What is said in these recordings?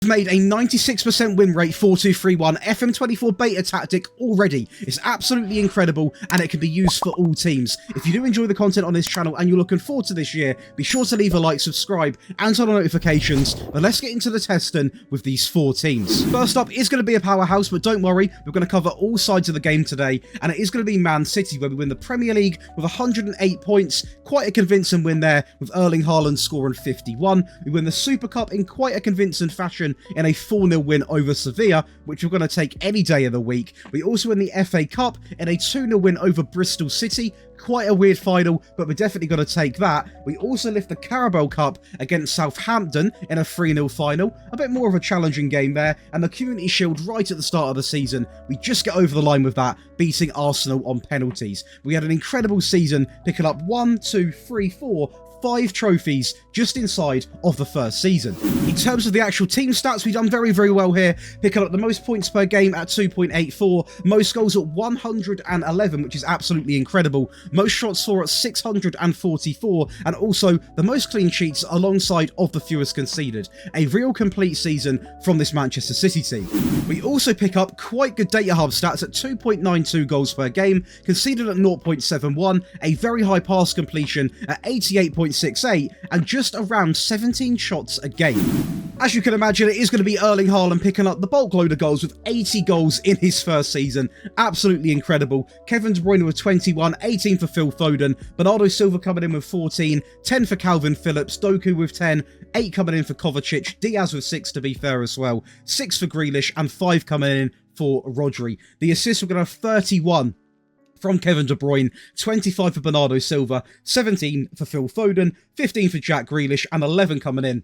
Made a 96% win rate 4-2-3-1 FM24 Beta tactic already. It's absolutely incredible and it can be used for all teams. If you do enjoy the content on this channel and you're looking forward to this year, be sure to leave a like, subscribe and turn on notifications. But let's get into the testing with these 4 teams. First up is going to be a powerhouse, but don't worry, we're going to cover all sides of the game today, and it is going to be Man City, where we win the Premier League with 108 points. Quite a convincing win there, with Erling Haaland scoring 51. We win the Super Cup in quite a convincing fashion in a 4-0 win over Sevilla, which we're going to take any day of the week. We also win the FA Cup in a 2-0 win over Bristol City. Quite a weird final, but we're definitely going to take that. We also lift the Carabao Cup against Southampton in a 3-0 final. A bit more of a challenging game there. And the Community Shield right at the start of the season. We just get over the line with that, beating Arsenal on penalties. We had an incredible season, picking up 5 trophies just inside of the first season. In terms of the actual team stats, we've done very, very well here, picking up the most points per game at 2.84, most goals at 111, which is absolutely incredible, most shots for at 644, and also the most clean sheets alongside of the fewest conceded. A real complete season from this Manchester City team. We also pick up quite good data hub stats at 2.92 goals per game, conceded at 0.71, a very high pass completion at 88.68, and just around 17 shots a game. As you can imagine, it is going to be Erling Haaland picking up the bulk load of goals with 80 goals in his first season. Absolutely incredible. Kevin De Bruyne with 21, 18 for Phil Foden, Bernardo Silva coming in with 14, 10 for Calvin Phillips, Doku with 10, 8 coming in for Kovacic, Diaz with 6 to be fair as well, 6 for Grealish, and 5 coming in for Rodri. The assists were going to have 31 from Kevin De Bruyne, 25 for Bernardo Silva, 17 for Phil Foden, 15 for Jack Grealish, and 11 coming in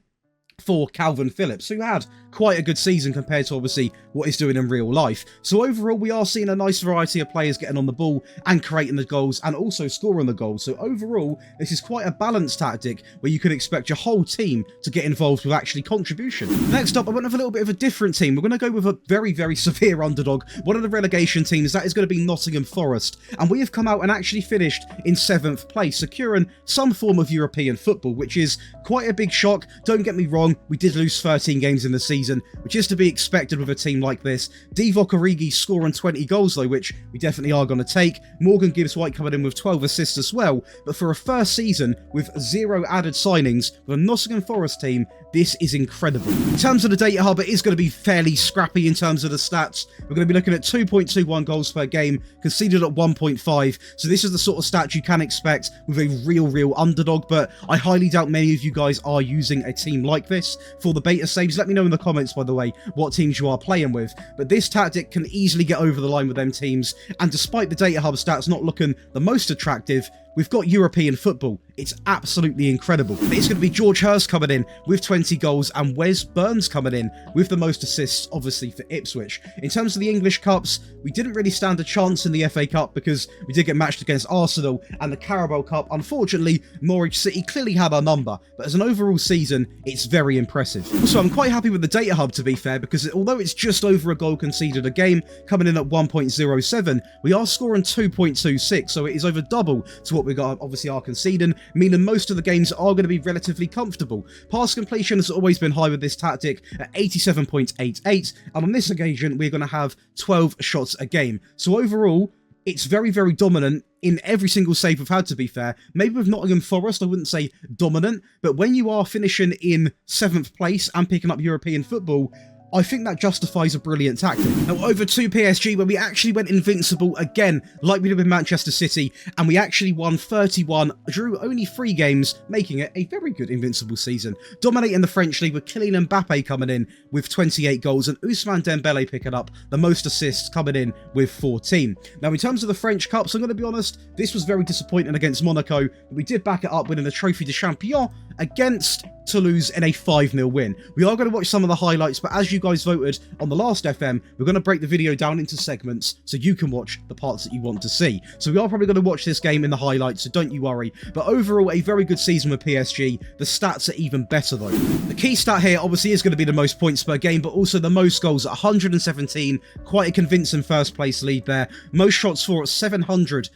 for Calvin Phillips, who had quite a good season compared to obviously what he's doing in real life. So overall, we are seeing a nice variety of players getting on the ball and creating the goals and also scoring the goals. So overall, this is quite a balanced tactic where you could expect your whole team to get involved with actually contribution. Next up, I went with a little bit of a different team. We're going to go with a very, very severe underdog. One of the relegation teams, that is going to be Nottingham Forest. And we have come out and actually finished in 7th place, securing some form of European football, which is quite a big shock. Don't get me wrong, we did lose 13 games in the season, which is to be expected with a team like this. Divock Origi scoring 20 goals though, which we definitely are going to take. Morgan Gibbs-White coming in with 12 assists as well. But for a first season with 0 added signings with a Nottingham Forest team, this is incredible. In terms of the data hub, it is going to be fairly scrappy in terms of the stats. We're going to be looking at 2.21 goals per game, conceded at 1.5. So this is the sort of stat you can expect with a real underdog, but I highly doubt many of you guys are using a team like this for the beta saves. Let me know in the comments, by the way, what teams you are playing with. But this tactic can easily get over the line with them teams, and despite the data hub stats not looking the most attractive, we've got European football. It's absolutely incredible. It's going to be George Hurst coming in with 20 goals and Wes Burns coming in with the most assists, obviously, for Ipswich. In terms of the English Cups, we didn't really stand a chance in the FA Cup because we did get matched against Arsenal, and the Carabao Cup, unfortunately, Norwich City clearly had our number. But as an overall season, it's very impressive. Also, I'm quite happy with the data hub, to be fair, because although it's just over a goal conceded a game, coming in at 1.07, we are scoring 2.26, so it is over double to what we got, obviously, are conceding, meaning most of the games are going to be relatively comfortable. Pass completion has always been high with this tactic at 87.88, and on this occasion, we're going to have 12 shots a game. So overall, it's very, very dominant in every single save we've had, to be fair. Maybe with Nottingham Forest, I wouldn't say dominant, but when you are finishing in 7th place and picking up European football, I think that justifies a brilliant tactic. Now over to PSG, where we actually went invincible again, like we did with Manchester City, and we actually won 31, drew only 3 games, making it a very good invincible season. Dominating the French league with Kylian Mbappe coming in with 28 goals and Ousmane Dembele picking up the most assists, coming in with 14. Now in terms of the French Cups, I'm going to be honest, this was very disappointing against Monaco, but we did back it up winning the Trophée de Champion against Toulouse in a 5-0 win. We are going to watch some of the highlights, but as you guys voted on the last FM, we're going to break the video down into segments so you can watch the parts that you want to see. So we are probably going to watch this game in the highlights, so don't you worry. But overall, a very good season with PSG. The stats are even better though. The key stat here obviously is going to be the most points per game, but also the most goals at 117. Quite a convincing first place lead there. Most shots for at 700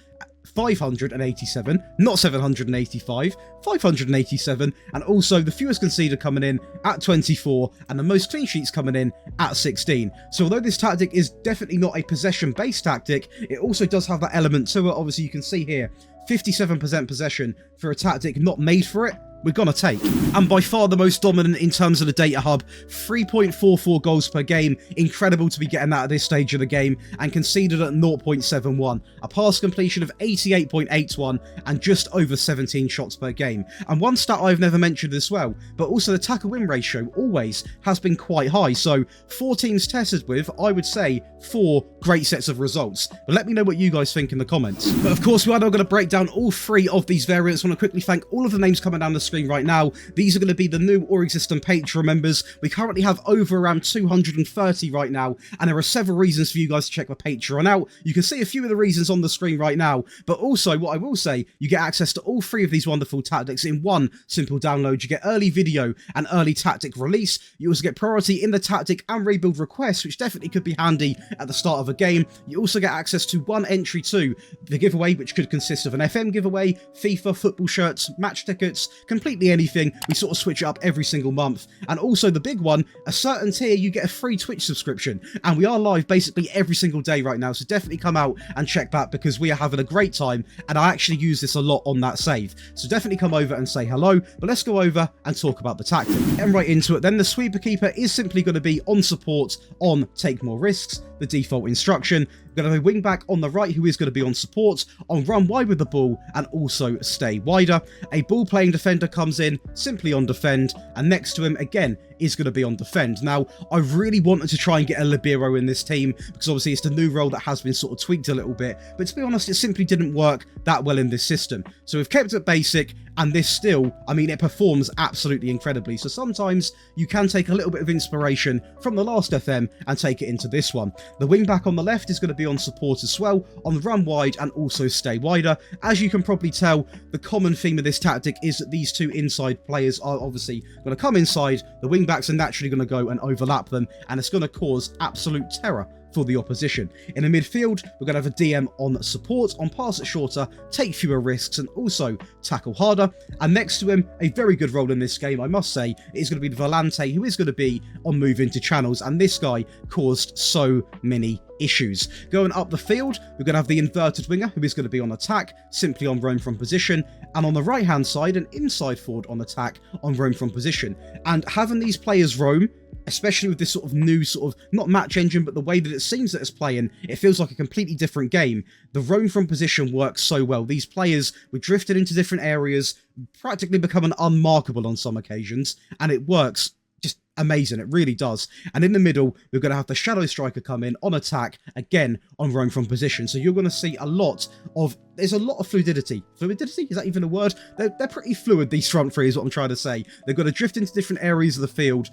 587, not 785, 587, and also the fewest conceded coming in at 24, and the most clean sheets coming in at 16. So although this tactic is definitely not a possession-based tactic, it also does have that element to it. Obviously, you can see here, 57% possession for a tactic not made for it, we're gonna take. And by far the most dominant in terms of the data hub, 3.44 goals per game, incredible to be getting that at this stage of the game, and conceded at 0.71, a pass completion of 88.81, and just over 17 shots per game. And one stat I've never mentioned as well, but also the tackle win ratio always has been quite high, so 4 teams tested with, I would say, 4 great sets of results. But let me know what you guys think in the comments. But of course, we are now going to break down all 3 of these variants. I want to quickly thank all of the names coming down the screen right now. These are going to be the new or existing Patreon members. We currently have over around 230 right now, and there are several reasons for you guys to check my Patreon out. You can see a few of the reasons on the screen right now, but also what I will say, you get access to all 3 of these wonderful tactics in one simple download. You get early video and early tactic release. You also get priority in the tactic and rebuild requests, which definitely could be handy at the start of a game. You also get access to one entry to the giveaway, which could consist of an FM giveaway, FIFA, football shirts, match tickets, completely anything. We sort of switch it up every single month. And also the big one, a certain tier, you get a free Twitch subscription. And we are live basically every single day right now, so definitely come out and check that because we are having a great time, and I actually use this a lot on that save. So definitely come over and say hello, but let's go over and talk about the tactic. Getting right into it then, the sweeper keeper is simply going to be on support, on take more risks, the default instruction. We're going to have a wing back on the right who is going to be on support, on run wide with the ball, and also stay wider. A ball playing defender comes in, simply on defend, and next to him again is going to be on defend. Now, I really wanted to try and get a libero in this team because obviously it's the new role that has been sort of tweaked a little bit, but to be honest, it simply didn't work that well in this system. So we've kept it basic, and this still, I mean, it performs absolutely incredibly. So sometimes you can take a little bit of inspiration from the last FM and take it into this one. The wing back on the left is going to be on support as well, on the run wide and also stay wider. As you can probably tell, the common theme of this tactic is that these 2 inside players are obviously going to come inside, the wing backs are naturally going to go and overlap them, and it's going to cause absolute terror for the opposition. In the midfield, we're going to have a DM on support, on pass it shorter, take fewer risks, and also tackle harder. And next to him, a very good role in this game, I must say, is going to be the Volante, who is going to be on move into channels, and this guy caused so many issues. Going up the field, we're going to have the inverted winger, who is going to be on attack, simply on roam from position, and on the right hand side, an inside forward on attack, on roam from position. And having these players roam, especially with this sort of new sort of, not match engine, but the way that it seems that it's playing, it feels like a completely different game. The roam from position works so well. These players were drifted into different areas, practically becoming unmarkable on some occasions, and it works just amazing. It really does. And in the middle, we're going to have the shadow striker come in on attack, again on roam from position. So you're going to see a lot of, there's a lot of fluidity. Fluidity? Is that even a word? They're pretty fluid, these front three, is what I'm trying to say. They're going to drift into different areas of the field,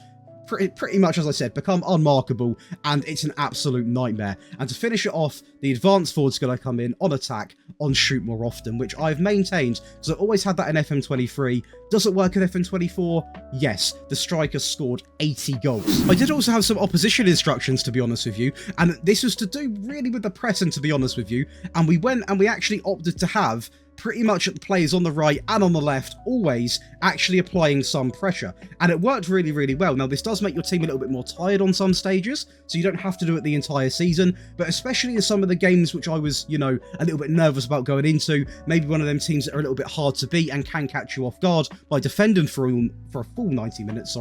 pretty much, as I said, become unmarkable, and it's an absolute nightmare. And to finish it off, the advanced forward's going to come in on attack, on shoot more often, which I've maintained because I've always had that in FM23. Does it work in FM24? Yes, the striker scored 80 goals. I did also have some opposition instructions, to be honest with you, and this was to do really with the pressing, to be honest with you, and we went and we actually opted to have pretty much the players on the right and on the left always actually applying some pressure, and it worked really, really well. Now, this does make your team a little bit more tired on some stages, so you don't have to do it the entire season, but especially in some of the games which I was, you know, a little bit nervous about going into, maybe one of them teams that are a little bit hard to beat and can catch you off guard by defending for a full 90 minutes,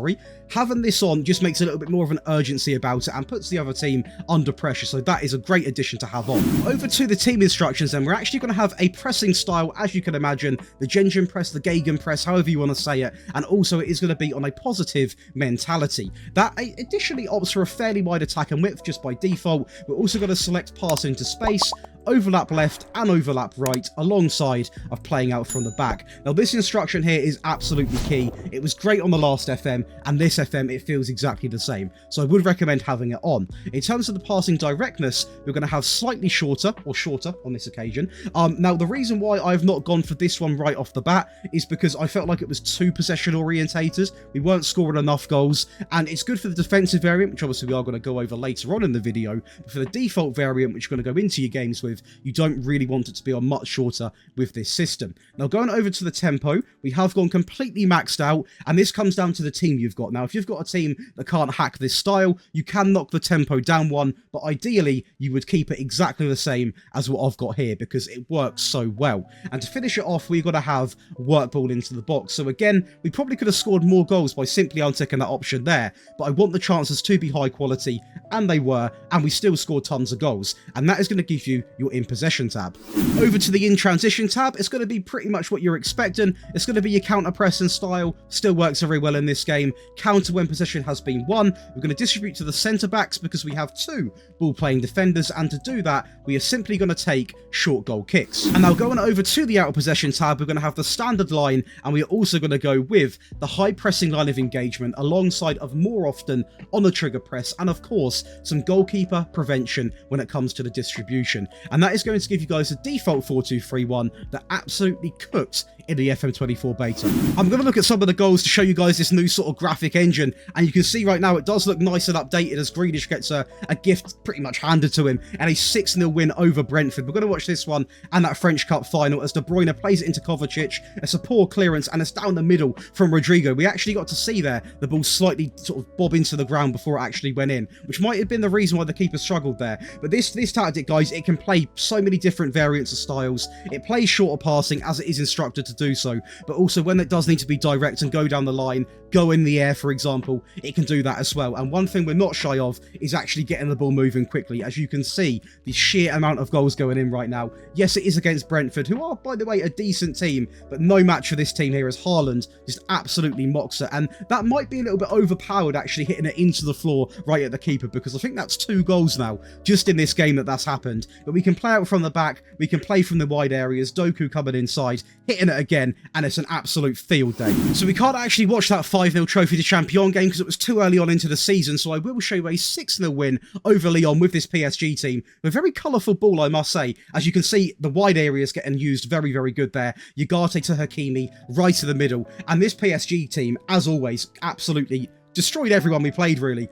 having this on just makes a little bit more of an urgency about it and puts the other team under pressure, so that is a great addition to have on. Over to the team instructions then, we're actually going to have a pressing style, as you can imagine, the Gengin press, the Gegen press, however you want to say it, and also it is going to be on a positive mentality. That additionally opts for a fairly wide attack and width just by default. We're also going to select pass into space, overlap left and overlap right, alongside of playing out from the back. Now, this instruction here is absolutely key. It was great on the last FM, and this FM it feels exactly the same, so I would recommend having it on. In terms of the passing directness, we're going to have slightly shorter, or shorter on this occasion. Now, the reason why I've not gone for this one right off the bat is because I felt like it was too possession orientated. We weren't scoring enough goals, and it's good for the defensive variant, which obviously we are going to go over later on in the video, but for the default variant, which you're going to go into your games with, with. You don't really want it to be on much shorter with this system. Now, going over to the tempo, we have gone completely maxed out, and this comes down to the team you've got. Now, if you've got a team that can't hack this style, you can knock the tempo down one, but ideally, you would keep it exactly the same as what I've got here, because it works so well. And to finish it off, we've got to have work ball into the box. So again, we probably could have scored more goals by simply unticking that option there, but I want the chances to be high quality, and they were, and we still scored tons of goals, and that is going to give you your in possession tab. Over to the in transition tab, it's going to be pretty much what you're expecting. It's going to be your counter pressing style, still works very well in this game. Counter when possession has been won. We're going to distribute to the centre backs because we have 2 ball playing defenders, and to do that, we are simply going to take short goal kicks. And now going over to the out of possession tab, we're going to have the standard line, and we are also going to go with the high pressing line of engagement alongside of more often on the trigger press, and of course some goalkeeper prevention when it comes to the distribution. And that is going to give you guys a default 4-2-3-1 that absolutely cooked in the FM24 beta. I'm going to look at some of the goals to show you guys this new sort of graphic engine, and you can see right now it does look nice and updated as Grealish gets a gift pretty much handed to him, and a 6-0 win over Brentford. We're going to watch this one and that French Cup final as De Bruyne plays it into Kovacic. It's a poor clearance, and it's down the middle from Rodrigo. We actually got to see there the ball slightly sort of bob into the ground before it actually went in, which might have been the reason why the keeper struggled there. But this tactic, guys, it can play so many different variants of styles. It plays shorter passing as it is instructed to do so, but also when it does need to be direct and go down the line, go in the air, for example, it can do that as well. And one thing we're not shy of is actually getting the ball moving quickly. As you can see, the sheer amount of goals going in right now. Yes, it is against Brentford, who are, by the way, a decent team, but no match for this team here as Haaland just absolutely mocks it. And that might be a little bit overpowered, actually hitting it into the floor right at the keeper, because I think that's 2 goals now just in this game that's happened. But we can play out from the back, we can play from the wide areas, Doku coming inside, hitting it again, and it's an absolute field day. So we can't actually watch that 5-0 Trophy de Champion game because it was too early on into the season, so I will show you a 6-0 win over Lyon with this PSG team. A very colourful ball, I must say. As you can see, the wide areas getting used very, very good there. Ugarte to Hakimi, right to the middle, and this PSG team, as always, absolutely destroyed everyone we played, really.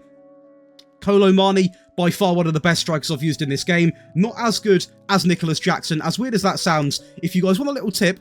Kolo Muani, by far one of the best strikers I've used in this game. Not as good as Nicholas Jackson. As weird as that sounds, if you guys want a little tip,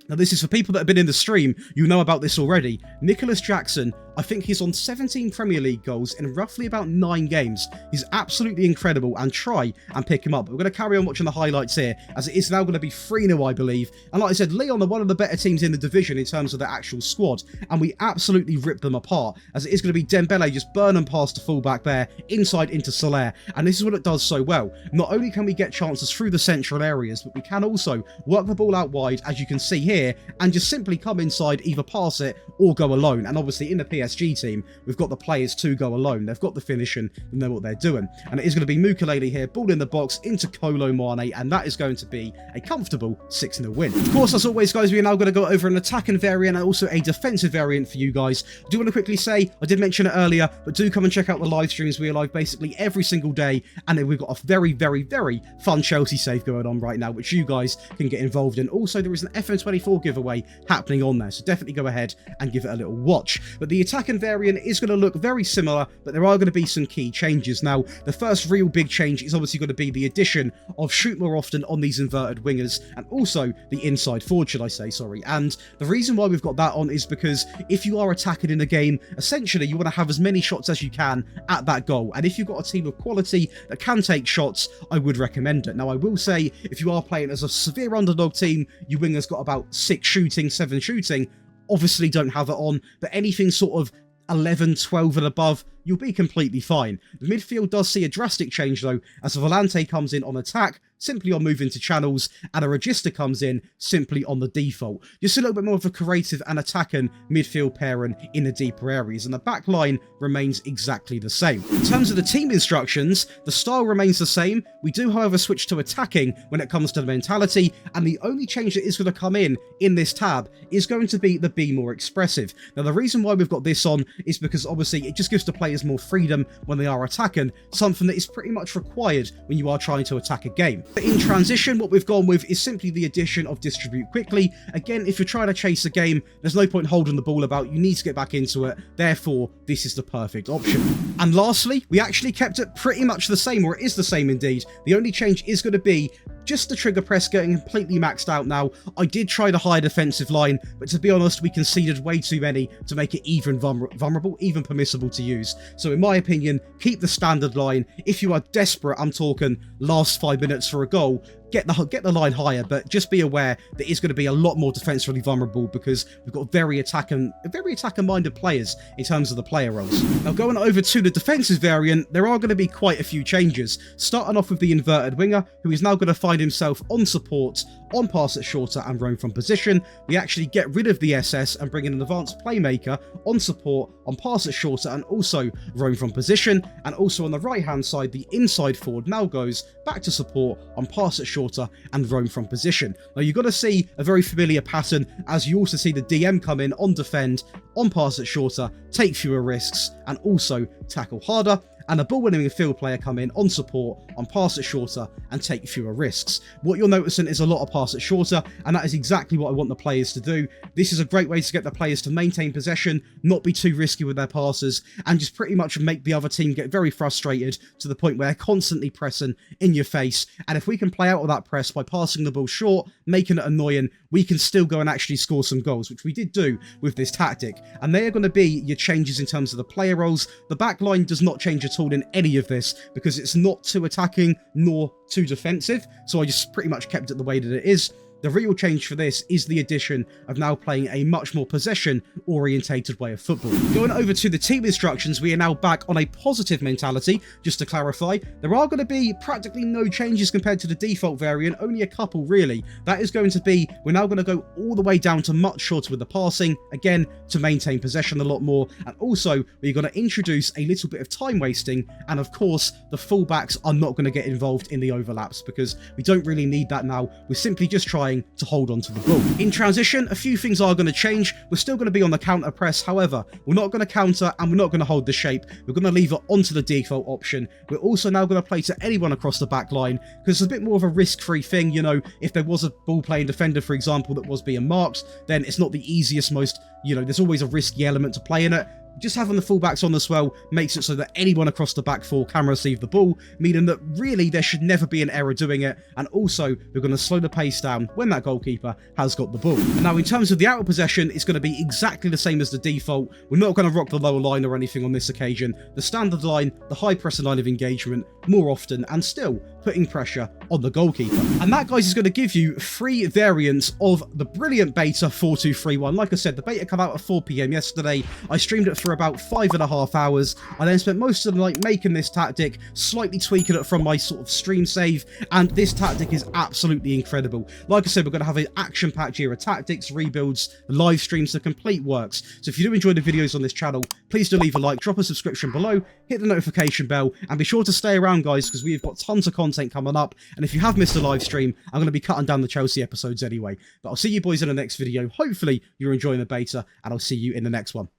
now this is for people that have been in the stream, you know about this already. Nicholas Jackson, I think he's on 17 Premier League goals in roughly about 9 games. He's absolutely incredible, and try and pick him up. But we're going to carry on watching the highlights here, as it is now going to be 3-0, I believe. And like I said, Lyon are one of the better teams in the division in terms of the actual squad, and we absolutely ripped them apart, as it is going to be Dembele just burning past the fullback there, inside into Soler, and this is what it does so well. Not only can we get chances through the central areas, but we can also work the ball out wide, as you can see here, and just simply come inside, either pass it or go alone. And obviously in the PSG team, we've got the players to go alone. They've got the finishing, they know what they're doing. And it is going to be Mukiele here, ball in the box into Kolo Muani, and that is going to be a comfortable 6-0 win. Of course, as always, guys, we are now going to go over an attacking variant and also a defensive variant for you guys. I do want to quickly say, I did mention it earlier, but do come and check out the live streams. We are live basically every single day, and we've got a very, very, very fun Chelsea save going on right now, which you guys can get involved in. Also, there is an FM24 giveaway happening on there, so definitely go ahead and give it a little watch. But the attacking variant is going to look very similar, but there are going to be some key changes. Now, the first real big change is obviously going to be the addition of shoot more often on these inverted wingers, and also the inside forward, should I say, sorry. And the reason why we've got that on is because if you are attacking in a game, essentially you want to have as many shots as you can at that goal, and if you've got a team of quality that can take shots, I would recommend it. Now, I will say, if you are playing as a severe underdog team, your winger's got about 6 shooting, 7 shooting, obviously don't have it on, but anything sort of 11, 12 and above, you'll be completely fine. The midfield does see a drastic change though, as Volante comes in on attack, simply on moving to channels, and a Regista comes in simply on the default. Just a little bit more of a creative and attacking midfield pairing in the deeper areas, and the back line remains exactly the same. In terms of the team instructions, the style remains the same. We do, however, switch to attacking when it comes to the mentality, and the only change that is going to come in this tab is going to be the be more expressive. Now, the reason why we've got this on is because obviously it just gives the players more freedom when they are attacking, something that is pretty much required when you are trying to attack a game. In transition, what we've gone with is simply the addition of distribute quickly. Again, if you're trying to chase a game, there's no point holding the ball about. You need to get back into it. Therefore, this is the perfect option. And lastly, we actually kept it pretty much the same, or it is the same indeed. The only change is going to be just the trigger press getting completely maxed out now. I did try the high defensive line, but to be honest, we conceded way too many to make it even vulnerable, even permissible to use. So in my opinion, keep the standard line. If you are desperate, I'm talking last 5 minutes for a goal, get the line higher, but just be aware that it's going to be a lot more defensively vulnerable because we've got very attacker-minded players in terms of the player roles. Now, going over to the defensive variant, there are going to be quite a few changes. Starting off with the inverted winger, who is now going to find himself on support, on pass it shorter and roam from position. We actually get rid of the SS and bring in an advanced playmaker on support, on pass it shorter and also roam from position. And also on the right hand side, the inside forward now goes back to support, on pass it shorter and roam from position. Now you've got to see a very familiar pattern as you also see the DM come in on defend, on pass it shorter, take fewer risks and also tackle harder. And a ball-winning midfield player come in on support, on pass it shorter, and take fewer risks. What you're noticing is a lot of pass it shorter, and that is exactly what I want the players to do. This is a great way to get the players to maintain possession, not be too risky with their passes, and just pretty much make the other team get very frustrated to the point where they're constantly pressing in your face. And if we can play out of that press by passing the ball short, making it annoying, we can still go and actually score some goals, which we did do with this tactic. And they are going to be your changes in terms of the player roles. The back line does not change at all in any of this because it's not too attacking nor too defensive, so I just pretty much kept it the way that it is. The real change for this is the addition of now playing a much more possession-orientated way of football. Going over to the team instructions, we are now back on a positive mentality. Just to clarify, there are going to be practically no changes compared to the default variant, only a couple really. That is going to be, we're now going to go all the way down to much shorter with the passing, again, to maintain possession a lot more, and also we're going to introduce a little bit of time wasting, and of course, the fullbacks are not going to get involved in the overlaps because we don't really need that now. We're simply just trying to hold on to the ball. In transition, a few things are going to change. We're still going to be on the counter press. However, we're not going to counter and we're not going to hold the shape. We're going to leave it onto the default option. We're also now going to play to anyone across the back line because it's a bit more of a risk-free thing. You know, if there was a ball-playing defender, for example, that was being marked, then it's not the easiest, most, you know, there's always a risky element to play in it. Just having the fullbacks on as well makes it so that anyone across the back four can receive the ball, meaning that really there should never be an error doing it, and also we're going to slow the pace down when that goalkeeper has got the ball. And now in terms of the out of possession, it's going to be exactly the same as the default. We're not going to rock the lower line or anything on this occasion. The standard line, the high pressing line of engagement more often, and still putting pressure on the goalkeeper. And that, guys, is going to give you 3 variants of the brilliant beta 4231. Like I said, the beta came out at 4 PM yesterday. I streamed it for about 5.5 hours. I then spent most of the night making this tactic, slightly tweaking it from my sort of stream save, and this tactic is absolutely incredible. Like I said, we're going to have an action-packed year of tactics, rebuilds, live streams, the complete works. So if you do enjoy the videos on this channel, please do leave a like, drop a subscription below, hit the notification bell, and be sure to stay around, guys, because we've got tons of content coming up. And if you have missed a live stream, I'm going to be cutting down the Chelsea episodes anyway. But I'll see you boys in the next video. Hopefully you're enjoying the beta, and I'll see you in the next one.